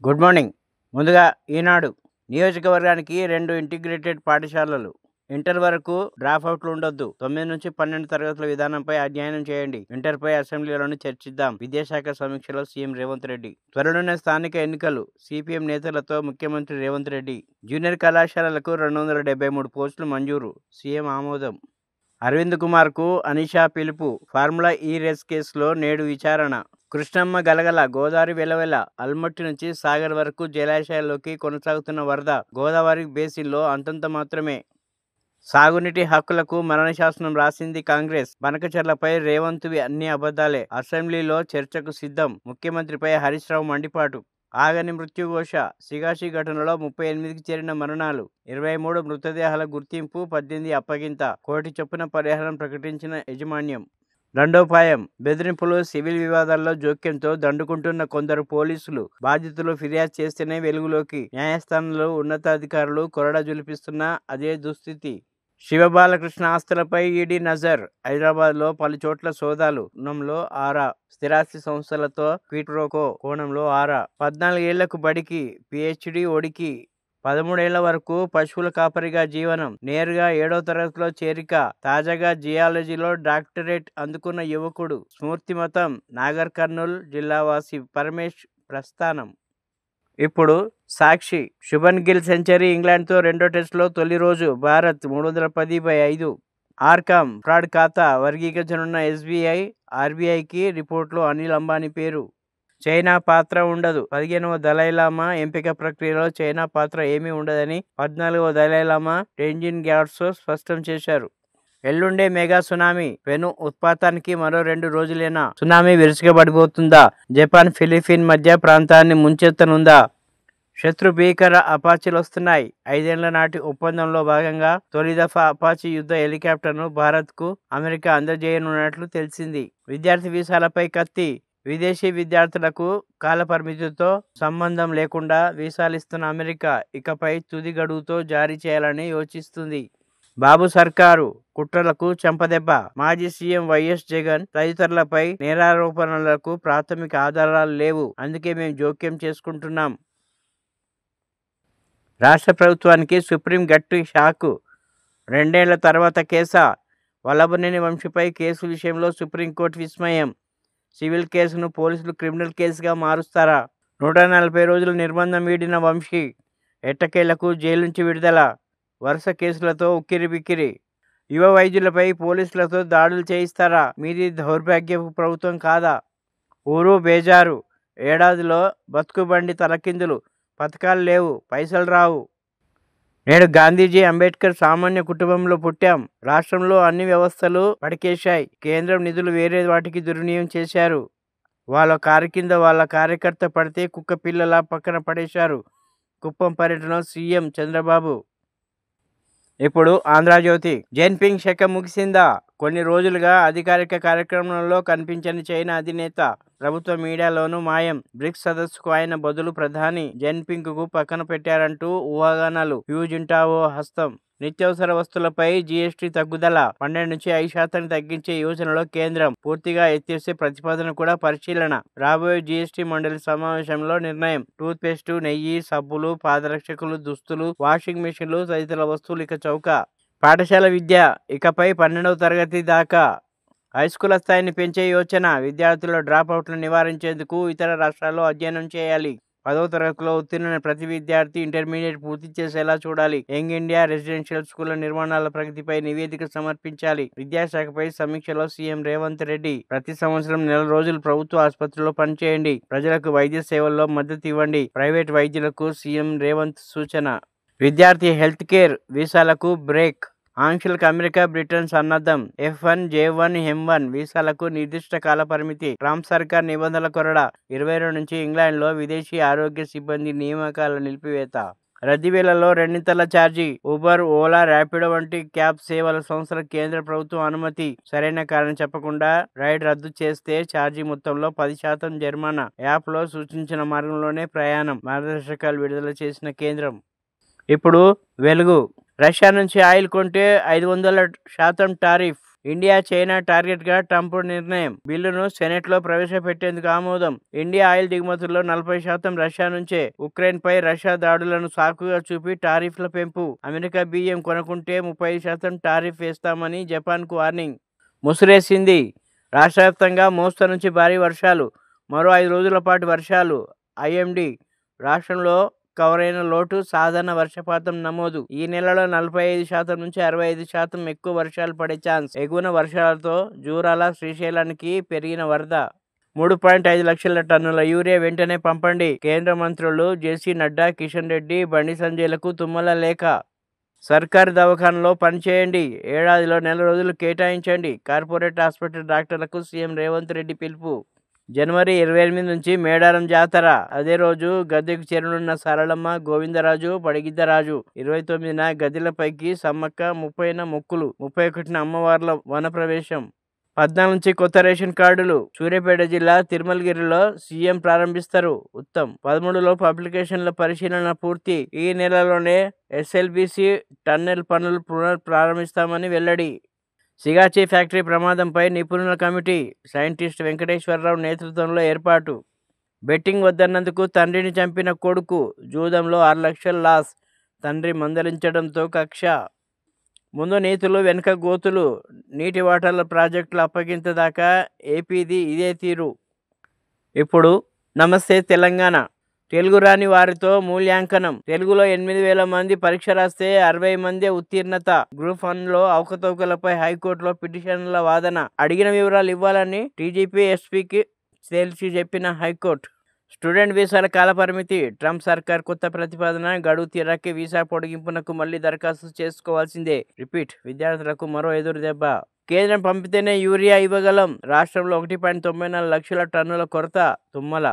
Good morning. ముందుగా ఈనాడు నియోజకవర్గానికి 2 integrated పాఠశాలలు. ఇంటర్ వరకు డ్రాప్అవుట్లు ఉండొద్దు. 9-12 తరగతుల విధానంపై అధ్యయనం చేయండి. ఇంటర్పై అసెంబ్లీలోనూ చర్చిద్దాం. విద్యాశాఖ సమీక్షలో సీఎం రేవంత్ రెడ్డి. త్వరలోనే స్థానిక ఎన్నికలు. సిపిఎం నేతలతో ముఖ్యమంత్రి రేవంత్ రెడ్డి. జూనియర్ కళాశాలలకు 273 పోస్టులు మంజూరు. సీఎం ఆమోదం. అరవింద్ కుమార్కు అనీషా పిలుపు. ఫార్ములా ఈ రేస్ కేసులో నేడు విచారణ. కృష్ణమ్మ గలగల, గోదావరి వెలవెల. అల్మట్టి నుంచి సాగర్ వరకు జలాశయాల్లోకి కొనసాగుతున్న వరద. గోదావరి బేసిన్లో అంతంత మాత్రమే. సాగునీటి హక్కులకు మరణశాసనం రాసింది కాంగ్రెస్. బనకచెర్లపై రేవంత్వి అన్ని అబద్ధాలే. అసెంబ్లీలో చర్చకు సిద్ధం. ముఖ్యమంత్రిపై హరీష్ రావు మండిపాటు. ఆగని మృత్యుఘోష. సిగాసి ఘటనలో 38కి చేరిన మరణాలు. 23 మృతదేహాల గుర్తింపు, 18 అప్పగింత. కోటి చొప్పున పరిహారం ప్రకటించిన యాజమాన్యం. దండోపాయం. బెదిరింపులు, సివిల్ వివాదాల్లో జోక్యంతో దండుకుంటున్న కొందరు పోలీసులు. బాధితులు ఫిర్యాదు చేస్తేనే వెలుగులోకి. న్యాయస్థానంలో ఉన్నతాధికారులు కొరడా జులిపిస్తున్నా అదే దుస్థితి. శివబాలకృష్ణ ఆస్తులపై ఈడీ నజర్. హైదరాబాద్లో పలు చోట్ల సోదాలు. కోణంలో ఆరా. స్థిరాస్తి సంస్థలతో క్విట్ప్రోకో కోణంలో ఆరా. 14 ఏళ్లకు బడికి, పిహెచ్డి ఒడికి. 13 ఏళ్ల వరకు పశువుల కాపరిగా జీవనం. నేరుగా 7వ తరగతిలో చేరిక. తాజాగా జియాలజీలో డాక్టరేట్ అందుకున్న యువకుడు. స్ఫూర్తిమతం. నాగర్ కర్నూల్ జిల్లావాసి పరమేష్ ప్రస్థానం. ఇప్పుడు సాక్షి. శుభన్ గిల్ సెంచరీ. ఇంగ్లాండ్తో రెండో టెస్టులో తొలి రోజు. భారత్ 310/5. ఆర్కామ్ ఫ్రాడ్ ఖాతా వర్గీకరించనున్న ఎస్బీఐ. ఆర్బీఐకి రిపోర్టులో అనిల్ అంబానీ పేరు. చైనా పాత్ర ఉండదు. 15వ దలైలామా ఎంపిక ప్రక్రియలో చైనా పాత్ర ఏమీ ఉండదని 14వ దలైలామా టెంజిన్ గ్యాట్సో స్పష్టం చేశారు. ఎల్లుండే మెగా సునామీ. పెను ఉత్పాతానికి మరో 2 రోజులేనా? సునామీ విరుచుకుపడిపోతుందా? జపాన్, ఫిలిప్పీన్ మధ్య ప్రాంతాన్ని ముంచెత్తనుందా? శత్రు భీకర అపాచీలొస్తున్నాయి. 5 ఏళ్ల నాటి ఒప్పందంలో భాగంగా తొలి దఫా అపాచీ యుద్ధ హెలికాప్టర్ను భారత్కు అమెరికా అందజేయనున్నట్లు తెలిసింది. విద్యార్థి వీసాలపై కత్తి. విదేశీ విద్యార్థులకు కాలపరిమితితో సంబంధం లేకుండా వీసాలిస్తున్న అమెరికా ఇకపై తుది గడువుతో జారీ చేయాలని యోచిస్తుంది. బాబు సర్కారు కుట్రలకు చెంపదెబ్బ. మాజీ సీఎం వైఎస్ జగన్ తదితరులపై నేరారోపణలకు ప్రాథమిక ఆధారాలు లేవు. అందుకే మేము జోక్యం చేసుకుంటున్నాం. రాష్ట్ర ప్రభుత్వానికి సుప్రీం గట్టి షాకు. 2 ఏళ్ల తర్వాత కేసా? వల్లభనేని వంశీపై కేసు విషయంలో సుప్రీంకోర్టు విస్మయం. సివిల్ కేసును పోలీసులు క్రిమినల్ కేసుగా మారుస్తారా? 140 రోజులు నిర్బంధం వీడిన వంశీ ఎట్టకేలకు జైలు నుంచి విడుదల. వరుస కేసులతో ఉక్కిరిబిక్కిరి. యువ వైద్యులపై పోలీసులతో దాడులు చేయిస్తారా? మీది దౌర్భాగ్యపు ప్రభుత్వం కాదా? ఊరు బేజారు. ఏడాదిలో బతుకుబండి తలకిందులు. పథకాలు లేవు, పైసలు రావు. నేడు గాంధీజీ, అంబేద్కర్ సామాన్య కుటుంబంలో పుట్టాం. రాష్ట్రంలో అన్ని వ్యవస్థలు పడికేశాయి. కేంద్రం నిధులు వేరే వాటికి దుర్వినియోగం చేశారు. వాళ్ళ కారు కింద వాళ్ళ కార్యకర్త పడితే కుక్క పిల్లలా పక్కన పడేశారు. కుప్పం పర్యటన సీఎం చంద్రబాబు. ఇప్పుడు ఆంధ్రజ్యోతి. జిన్పింగ్ శకం ముగిసిందా? కొన్ని రోజులుగా అధికారిక కార్యక్రమంలో కనిపించని చైనా అధినేత ప్రభుత్వ మీడియాలోనూ మాయం. బ్రిక్స్ సదస్సుకు ఆయన బదులు ప్రధాని జిన్పింగ్కు పక్కన పెట్టారంటూ ఊహాగానాలు. హ్యూజింటావో హస్తం. నిత్యావసర వస్తువులపై జీఎస్టీ తగ్గుదల. 12-5% తగ్గించే యోచనలో కేంద్రం. పూర్తిగా ఎత్తేసే ప్రతిపాదన కూడా పరిశీలన. రాబోయే జీఎస్టీ మండలి సమావేశంలో నిర్ణయం. టూత్ పేస్టు, నెయ్యి, సబ్బులు, పాదరక్షకులు, దుస్తులు, వాషింగ్ మెషిన్లు తదితర వస్తువులు ఇక చౌక. పాఠశాల విద్య ఇకపై 12వ తరగతి దాకా. హైస్కూల్ స్థాయిని పెంచే యోచన. విద్యార్థుల డ్రాప్అవుట్లను నివారించేందుకు ఇతర రాష్ట్రాల్లో అధ్యయనం చేయాలి. 10వ తరగతిలో ఉత్తీర్ణులైన ప్రతి విద్యార్థి ఇంటర్మీడియట్ పూర్తి చేసేలా చూడాలి. యంగ్ ఇండియా రెసిడెన్షియల్ స్కూళ్ల నిర్మాణాల ప్రగతిపై నివేదిక సమర్పించాలి. విద్యాశాఖపై సమీక్షలో సీఎం రేవంత్ రెడ్డి. ప్రతి సంవత్సరం నెల రోజులు ప్రభుత్వ ఆసుపత్రిలో పనిచేయండి. ప్రజలకు వైద్య సేవల్లో మద్దతు ఇవ్వండి. ప్రైవేట్ వైద్యులకు సీఎం రేవంత్ సూచన. విద్యార్థి హెల్త్ కేర్ వీసాలకు బ్రేక్. ఆంక్షలకు అమెరికా, బ్రిటన్ సన్నద్ధం. F1, J1, M1 వీసాలకు నిర్దిష్ట కాల పరిమితి. ట్రంప్ సర్కార్ నిబంధనల కొరడా. 22 నుంచి ఇంగ్లాండ్లో విదేశీ ఆరోగ్య సిబ్బంది నియామకాల నిలిపివేత. రద్దీ వేళల్లో రెండింతల ఛార్జీ. ఊబర్, ఓలా, ర్యాపిడో వంటి క్యాబ్ సేవల సంస్థలకు కేంద్ర ప్రభుత్వం అనుమతి. సరైన కారణం చెప్పకుండా రైడ్ రద్దు చేస్తే ఛార్జీ మొత్తంలో 10% జరిమానా. యాప్లో సూచించిన మార్గంలోనే ప్రయాణం. మార్గదర్శకాలు విడుదల చేసిన కేంద్రం. ఇప్పుడు వెలుగు. రష్యా నుంచి ఆయిల్ కొంటే 500% టారిఫ్. ఇండియా చైనా టార్గెట్గా ట్రంప్ నిర్ణయం. బిల్లును సెనెట్లో ప్రవేశపెట్టేందుకు ఆమోదం. ఇండియా ఆయిల్ దిగుమతుల్లో 40% రష్యా నుంచే. ఉక్రెయిన్పై రష్యా దాడులను సాకుగా చూపి టారిఫ్ల పెంపు. అమెరికా బియ్యం కొనుక్కుంటే 35% టారిఫ్ వేస్తామని జపాన్కు వార్నింగ్. ముసురేసింది. రాష్ట్ర వ్యాప్తంగా మోస్తరు నుంచి భారీ వర్షాలు. మరో 5 రోజుల పాటు వర్షాలు. ఐఎండీ రాష్ట్రంలో కవరైన లోటు సాధారణ వర్షపాతం నమోదు. ఈ నెలలో 45% నుంచి 65% ఎక్కువ వర్షాలు పడే ఛాన్స్. ఎగువన వర్షాలతో జూరాల, శ్రీశైలానికి పెరిగిన వరద. 3.5 లక్షల టన్నుల యూరియా వెంటనే పంపండి. కేంద్ర మంత్రులు జేసీ నడ్డా, కిషన్ రెడ్డి, బండి సంజయ్లకు తుమ్మల లేఖ. సర్కారు దవాఖానలో పనిచేయండి. ఏడాదిలో 4 రోజులు కేటాయించండి. కార్పొరేట్ హాస్పిటల్ డాక్టర్లకు సీఎం రేవంత్ రెడ్డి పిలుపు. జనవరి 28 నుంచి మేడారం జాతర. అదే రోజు గద్దెకు చేరనున్న సరళమ్మ, గోవిందరాజు, పడిగిద్దరాజు. 29న గద్దెలపైకి సమ్మక్క, 30న మొక్కులు, 31న అమ్మవార్ల వనప్రవేశం. 14 నుంచి కొత్త రేషన్ కార్డులు. సూర్యాపేట జిల్లా తిరుమలగిరిలో సీఎం ప్రారంభిస్తారు. ఉత్తమ్. 13లోపు అప్లికేషన్ల పరిశీలన పూర్తి. ఈ నెలలోనే ఎస్ఎల్బీసీ టన్నెల్ పనులు ప్రారంభిస్తామని వెల్లడి. సిగాచి ఫ్యాక్టరీ ప్రమాదంపై నిపుణుల కమిటీ. సైంటిస్ట్ వెంకటేశ్వరరావు నేతృత్వంలో ఏర్పాటు. బెట్టింగ్ వద్దన్నందుకు తండ్రిని చంపిన కొడుకు. జూదంలో 6 లక్షల లాస్. తండ్రి మందలించడంతో కక్ష. ముందు నీతులు వెనుక గోతులు. నీటి వాటర్ల ప్రాజెక్టుల అప్పగింత దాకా ఏపీది ఇదే తీరు. ఇప్పుడు నమస్తే తెలంగాణ. తెలుగు రాని వారితో మూల్యాంకనం. తెలుగులో 8,000 మంది పరీక్ష రాస్తే 60 మందే ఉత్తీర్ణత. గ్రూప్ 1లో అవకతవకలపై హైకోర్టులో పిటిషన్ల వాదన. అడిగిన వివరాలు ఇవ్వాలని టీజీపీ ఎస్పీకి తేల్చి చెప్పిన హైకోర్టు. స్టూడెంట్ వీసాల కాలపరిమితి. ట్రంప్ సర్కార్ కొత్త ప్రతిపాదన. గడువు తీరాకే వీసా పొడిగింపునకు మళ్లీ దరఖాస్తు చేసుకోవాల్సిందే. రిపీట్. విద్యార్థులకు మరో ఎదురు దెబ్బ. కేంద్రం పంపితేనే యూరియా ఇవ్వగలం. రాష్ట్రంలో 1.94 లక్షల టన్నుల కొరత. తుమ్మల.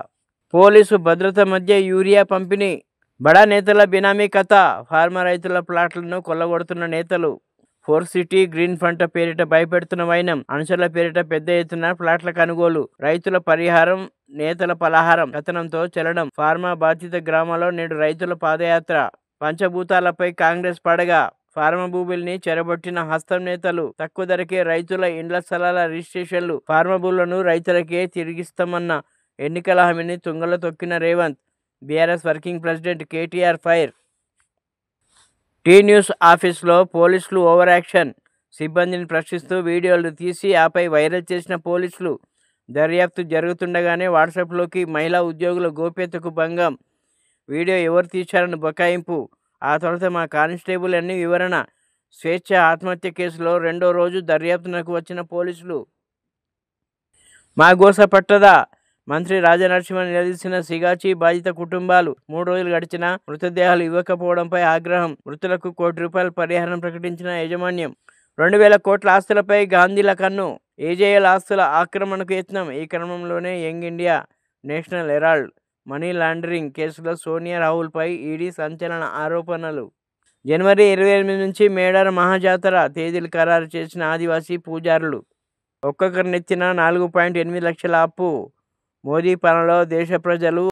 పోలీసు భద్రత మధ్య యూరియా పంపిణీ. బడా నేతల బినామీ కథ. ఫార్మా రైతుల ప్లాట్లను కొల్లగొడుతున్న నేతలు. 4 సిటీ గ్రీన్ ఫంట పేరిట భయపెడుతున్న వైనం. అనుచరుల పేరిట పెద్ద ఎత్తున ప్లాట్ల కొనుగోలు. రైతుల పరిహారం, నేతల పలహారం. కథనంతో చలనం. ఫార్మా బాధిత గ్రామాల్లో నేడు రైతుల పాదయాత్ర. పంచభూతాలపై కాంగ్రెస్ పడగ. ఫార్మా భూముల్ని చెరబొట్టిన హస్తం నేతలు. తక్కువ ధరకే రైతుల ఇండ్ల స్థలాల రిజిస్ట్రేషన్లు. ఫార్మా భూములను రైతులకే తిరిగిస్తామన్న ఎన్నికల హామీని తుంగలో తొక్కిన Revanth. BRS working president KTR fire. T News ఆఫీస్లో పోలీసులు ఓవర్ యాక్షన్. సిబ్బందిని ప్రశ్నిస్తూ వీడియోలు తీసి ఆపై వైరల్ చేసిన పోలీసులు. దర్యాప్తు జరుగుతుండగానే వాట్సాప్లోకి మహిళా ఉద్యోగుల గోప్యతకు భంగం. వీడియో ఎవరు తీశారని బకాయింపు. ఆ తర్వాత మా కానిస్టేబుల్ అన్ని వివరణ. స్వేచ్ఛ ఆత్మహత్య కేసులో 2వ రోజు దర్యాప్తునకు వచ్చిన పోలీసులు. మా గోస పట్టదా. మంత్రి రాజనరసింహ నిలదీసిన సిగాచి బాధిత కుటుంబాలు. 3 రోజులు గడిచినా మృతదేహాలు ఇవ్వకపోవడంపై ఆగ్రహం. మృతులకు ₹1 కోటి పరిహారం ప్రకటించిన యాజమాన్యం. 2,000 కోట్ల ఆస్తులపై గాంధీల కన్ను. ఏజేఎల్ ఆస్తుల ఆక్రమణకు యత్నం. ఈ క్రమంలోనే Young India, National Herald money laundering కేసులో సోనియా రాహుల్పై ఈడీ సంచలన ఆరోపణలు. జనవరి 28 నుంచి మేడారం మహాజాతర. తేదీలు ఖరారు చేసిన ఆదివాసీ పూజారులు. ఒక్కొక్కరి నెత్తిన 4.8 లక్షల అప్పు. మోదీ పాలనలో దేశ ప్రజలు